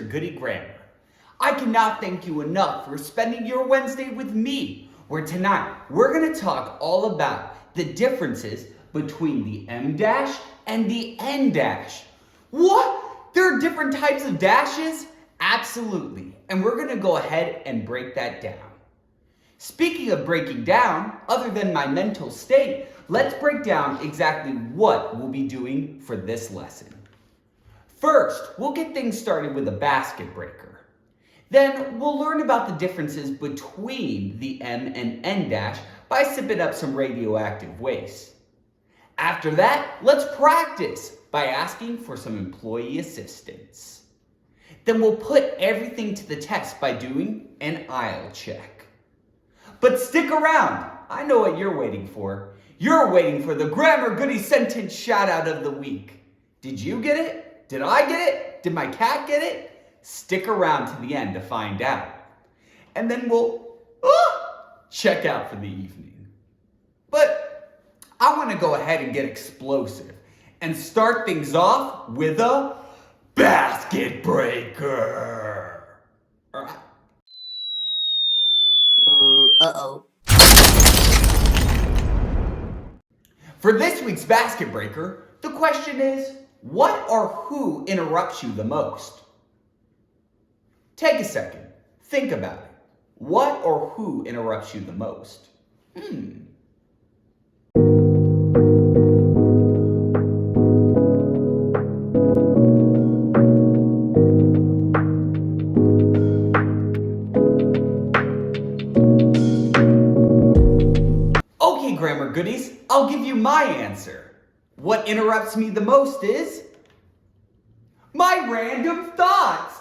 Goodie Grammar. I cannot thank you enough for spending your Wednesday with me, where tonight we're going to talk all about the differences between the M dash and the N dash. What? There are different types of dashes? Absolutely. And we're going to go ahead and break that down. Speaking of breaking down, other than my mental state, let's break down exactly what we'll be doing for this lesson. First, we'll get things started with a basket breaker. Then we'll learn about the differences between the M and N dash by sipping up some radioactive waste. After that, let's practice by asking for some employee assistance. Then we'll put everything to the test by doing an aisle check. But stick around, I know what you're waiting for. You're waiting for the Grammar Goodie Sentence Shout Out of the Week. Did you get it? Did I get it? Did my cat get it? Stick around to the end to find out. And then we'll check out for the evening. But I want to go ahead and get explosive and start things off with a basket breaker. All right. Uh-oh. For this week's basket breaker, the question is, what or who interrupts you the most? Take a second. Think about it. What or who interrupts you the most? Okay, grammar goodies, I'll give you my answer. What interrupts me the most is my random thoughts.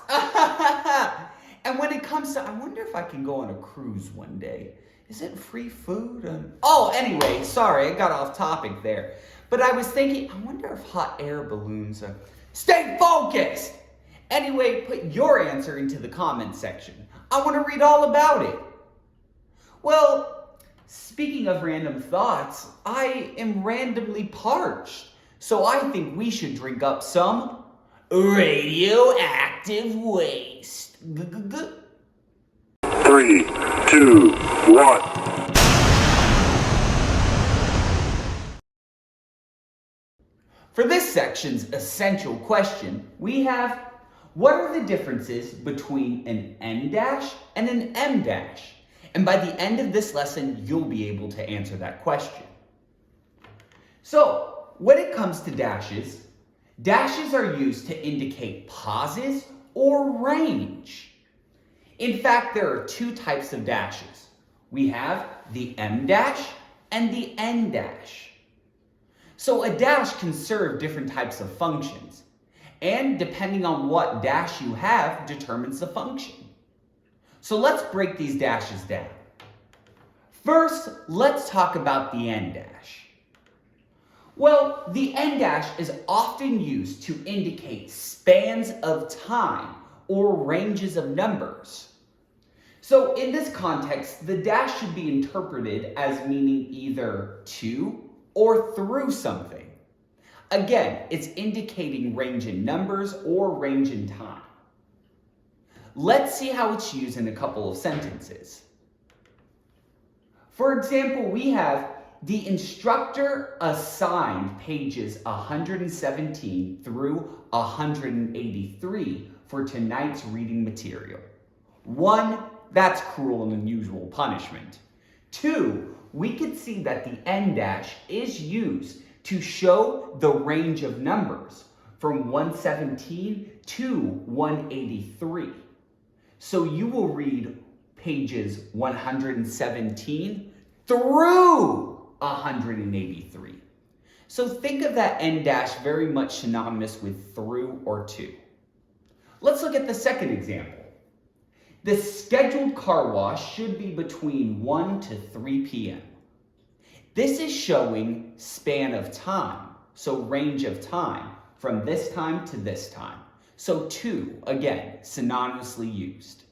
And when it comes to, I wonder if I can go on a cruise one day. Is it free food? Anyway, sorry, I got off topic there. But I was thinking, I wonder if hot air balloons are... Stay focused! Anyway, put your answer into the comment section. I want to read all about it. Well, speaking of random thoughts, I am randomly parched. So I think we should drink up some radioactive waste. 3, 2, 1. For this section's essential question, we have, what are the differences between an N dash and an M dash? And by the end of this lesson, you'll be able to answer that question. So, when it comes to dashes, dashes are used to indicate pauses or range. In fact, there are two types of dashes. We have the M dash and the N dash. So a dash can serve different types of functions, and depending on what dash you have determines the function. So let's break these dashes down. First, let's talk about the N dash. Well, the N dash is often used to indicate spans of time or ranges of numbers. So in this context, the dash should be interpreted as meaning either to or through something. Again, it's indicating range in numbers or range in time. Let's see how it's used in a couple of sentences. For example, we have the instructor assigned pages 117 through 183 for tonight's reading material. 1, that's cruel and unusual punishment. 2, we could see that the N dash is used to show the range of numbers from 117 to 183. So you will read pages 117 through 183. So think of that N dash very much synonymous with through or to. Let's look at the second example. The scheduled car wash should be between 1 to 3 p.m. This is showing span of time, so range of time, from this time to this time. So to, again, synonymously used.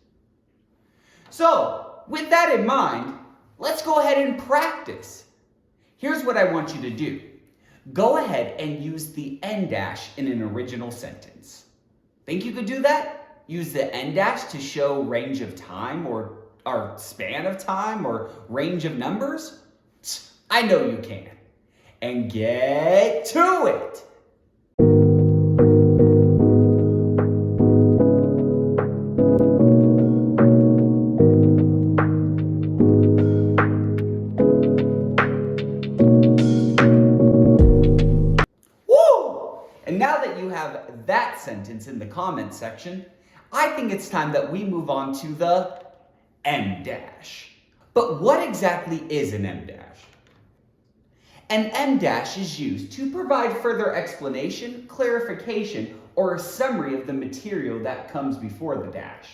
So, with that in mind, let's go ahead and practice. Here's what I want you to do. Go ahead and use the N dash in an original sentence. Think you could do that? use the en dash to show range of time or span of time or range of numbers? I know you can. And get to it! Woo! And now that you have that sentence in the comments section, I think it's time that we move on to the em dash. But what exactly is an em dash? An em dash is used to provide further explanation, clarification, or a summary of the material that comes before the dash.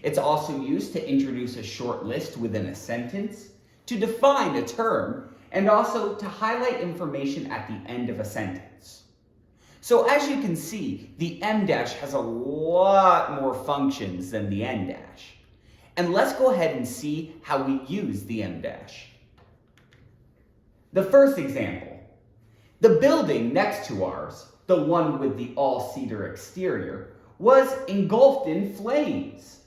It's also used to introduce a short list within a sentence, to define a term, and also to highlight information at the end of a sentence. So as you can see, the em dash has a lot more functions than the en dash. And let's go ahead and see how we use the em dash. The first example, the building next to ours, the one with the all-cedar exterior, was engulfed in flames.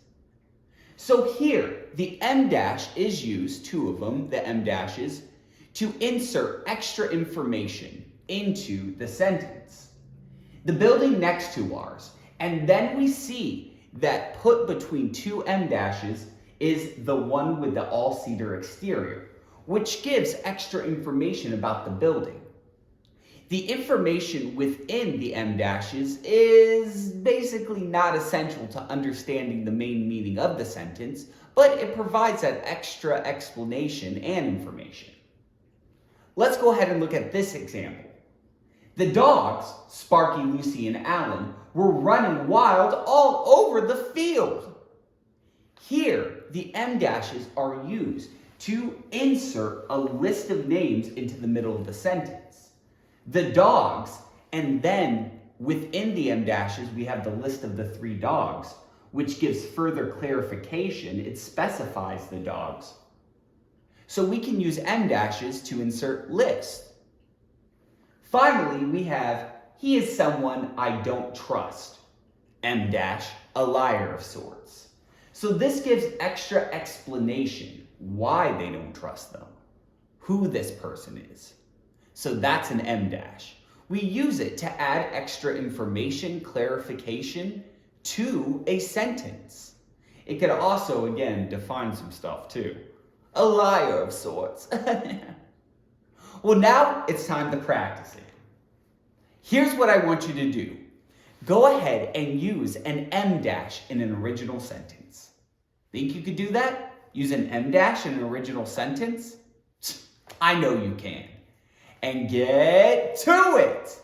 So here, the em dash is used, two of them, the em dashes, to insert extra information into the sentence. The building next to ours, and then we see that put between two em dashes is the one with the all-cedar exterior, which gives extra information about the building. The information within the em dashes is basically not essential to understanding the main meaning of the sentence, but it provides that extra explanation and information. Let's go ahead and look at this example. The dogs, Sparky, Lucy, and Alan, were running wild all over the field. Here, the em dashes are used to insert a list of names into the middle of the sentence. The dogs, and then within the em dashes, we have the list of the three dogs, which gives further clarification. It specifies the dogs. So we can use em dashes to insert list. Finally, we have, he is someone I don't trust. Em dash, a liar of sorts. So this gives extra explanation why they don't trust them, who this person is. So that's an em dash. We use it to add extra information, clarification to a sentence. It could also, again, define some stuff too. A liar of sorts. Well, now it's time to practice it. Here's what I want you to do. Go ahead and use an em dash in an original sentence. Think you could do that? Use an em dash in an original sentence? I know you can. And get to it!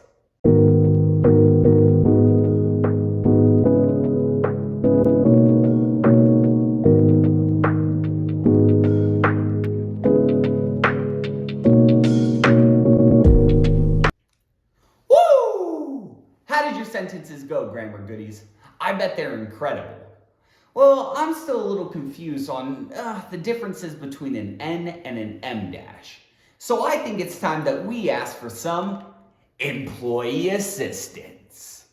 Woo! How did your sentences go, Grammar Goodies? I bet they're incredible. Well, I'm still a little confused on the differences between an en and an em dash. So I think it's time that we ask for some employee assistance.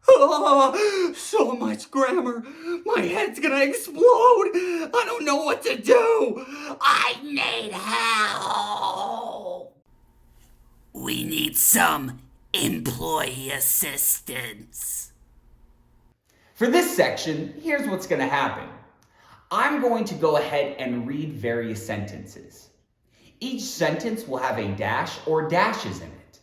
Oh, so much grammar. My head's gonna explode. I don't know what to do. I need help. We need some employee assistance. For this section, here's what's going to happen. I'm going to go ahead and read various sentences. Each sentence will have a dash or dashes in it.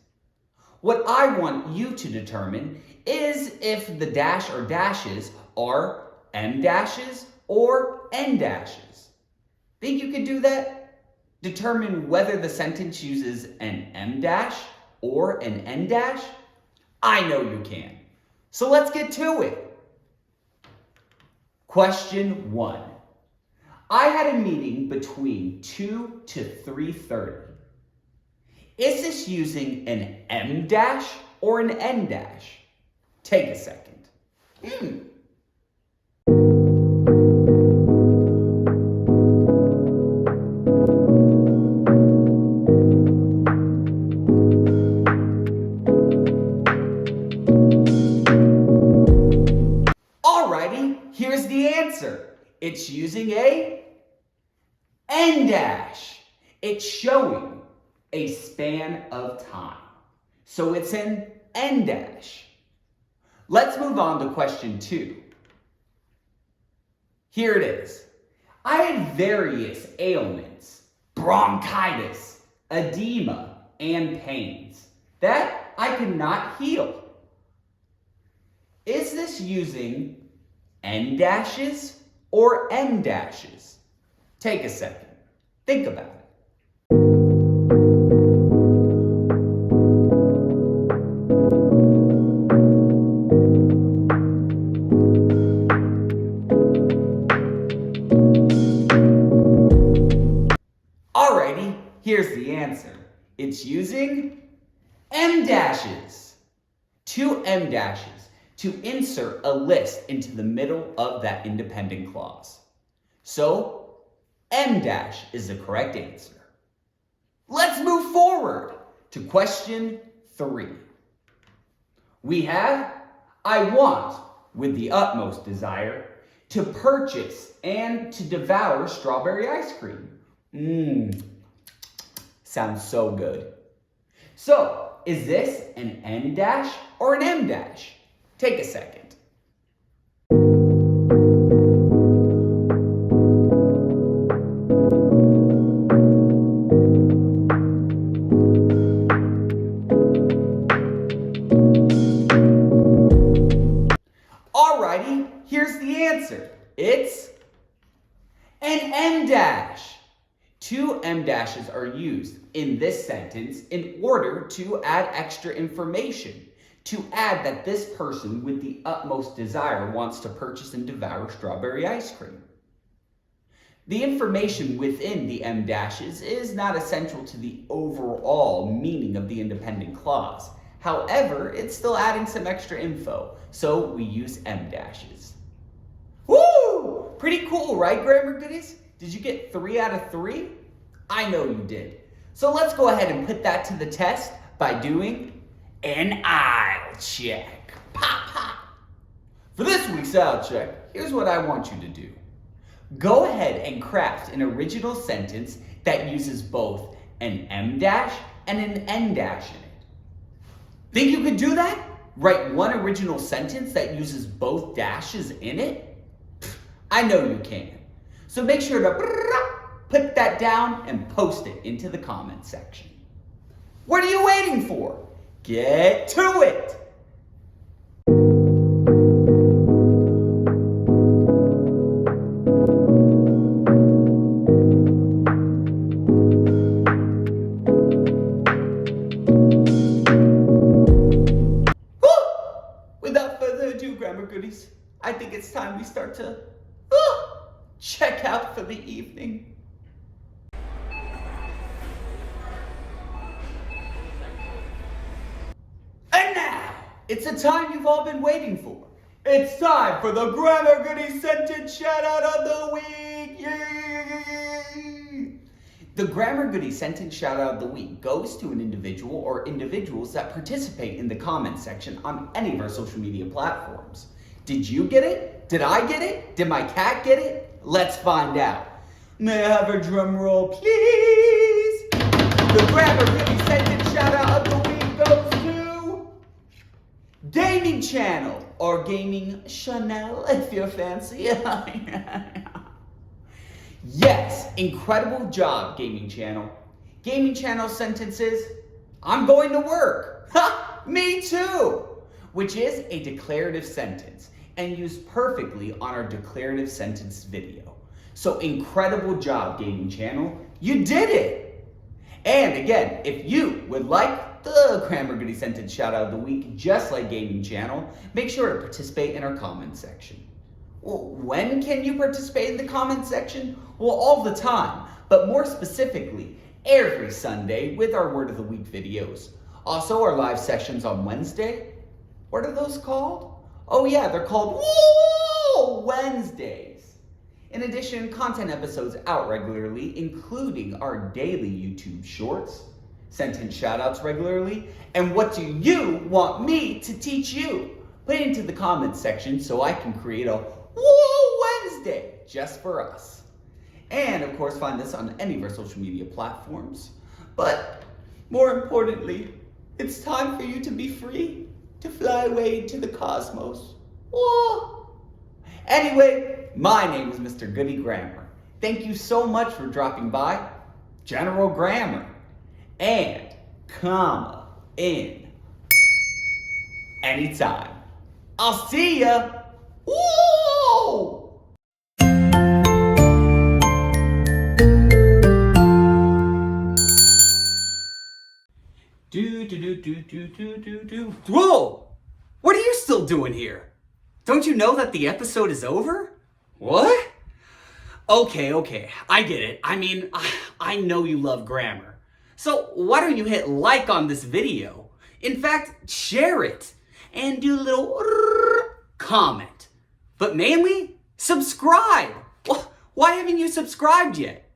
What I want you to determine is if the dash or dashes are em dashes or en dashes. Think you could do that? Determine whether the sentence uses an em dash or an en dash? I know you can. So let's get to it. Question 1. I had a meeting between 2 to 3:30. Is this using an em dash or an en dash? Take a second. All the answer. It's using a en dash. It's showing a span of time. So it's an en dash. Let's move on to question 2. Here it is. I had various ailments, bronchitis, edema, and pains that I could not heal. Is this using en dashes or em dashes? Take a second. Think about it. Alrighty, here's the answer. It's using em dashes. 2 em dashes to insert a list into the middle of that independent clause. So, em dash is the correct answer. Let's move forward to question 3. We have, I want, with the utmost desire, to purchase and to devour strawberry ice cream. Sounds so good. So, is this an en dash or an em dash? Take a second. Alrighty, here's the answer. It's an em dash. 2 em dashes are used in this sentence in order to add extra information. To add that this person with the utmost desire wants to purchase and devour strawberry ice cream. The information within the em dashes is not essential to the overall meaning of the independent clause. However, it's still adding some extra info, so we use em dashes. Woo! Pretty cool, right, grammar goodies? Did you get 3 out of 3? I know you did. So let's go ahead and put that to the test by doing an aisle check. Pop, pop. For this week's aisle check, here's what I want you to do. Go ahead and craft an original sentence that uses both an em dash and an en dash in it. Think you could do that? Write one original sentence that uses both dashes in it? I know you can. So make sure to put that down and post it into the comment section. What are you waiting for? Get to it! Without further ado, grammar goodies, I think it's time we start to check out for the evening. And now, it's the time you've all been waiting for. It's time for the Grammar Goody Sentence Shout Out of the Week! Yay! The Grammar Goody Sentence Shout Out of the Week goes to an individual or individuals that participate in the comment section on any of our social media platforms. Did you get it? Did I get it? Did my cat get it? Let's find out. May I have a drum roll, please? The Grammar Goody Sentence Shout Out of the Week goes to Gaming Channel, or Gaming Chanel if you're fancy. Yes, incredible job, Gaming Channel. Gaming Channel sentences, I'm going to work. Ha! Me too! Which is a declarative sentence and used perfectly on our declarative sentence video. So incredible job, Gaming Channel. You did it! And again, if you would like the Grammar Goody Sentence Shout Out of the Week, just like Gaming Channel, make sure to participate in our comment section. Well, when can you participate in the comment section? Well, all the time, but more specifically, every Sunday with our Word of the Week videos. Also, our live sessions on Wednesday. What are those called? Oh yeah, they're called Wednesdays. In addition, content episodes out regularly, including our daily YouTube shorts, sentence shoutouts regularly, and what do you want me to teach you? Put it into the comments section so I can create a Wednesday, just for us. And of course, find us on any of our social media platforms. But more importantly, it's time for you to be free to fly away into the cosmos. Whoa. Anyway, my name is Mr. Goodie Grammar. Thank you so much for dropping by. General Grammar and comma in anytime. I'll see ya. Whoa! Do. Whoa! What are you still doing here? Don't you know that the episode is over? What? Okay, I get it. I mean, I know you love grammar. So why don't you hit like on this video? In fact, share it and do a little comment. But mainly, subscribe. Why haven't you subscribed yet?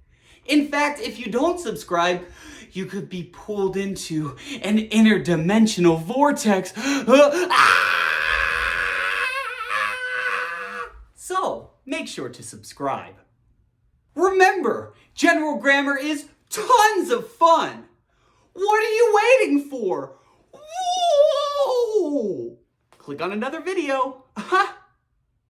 In fact, if you don't subscribe, you could be pulled into an interdimensional vortex. So, make sure to subscribe. Remember, General Grammar is tons of fun. What are you waiting for? Whoa! Click on another video.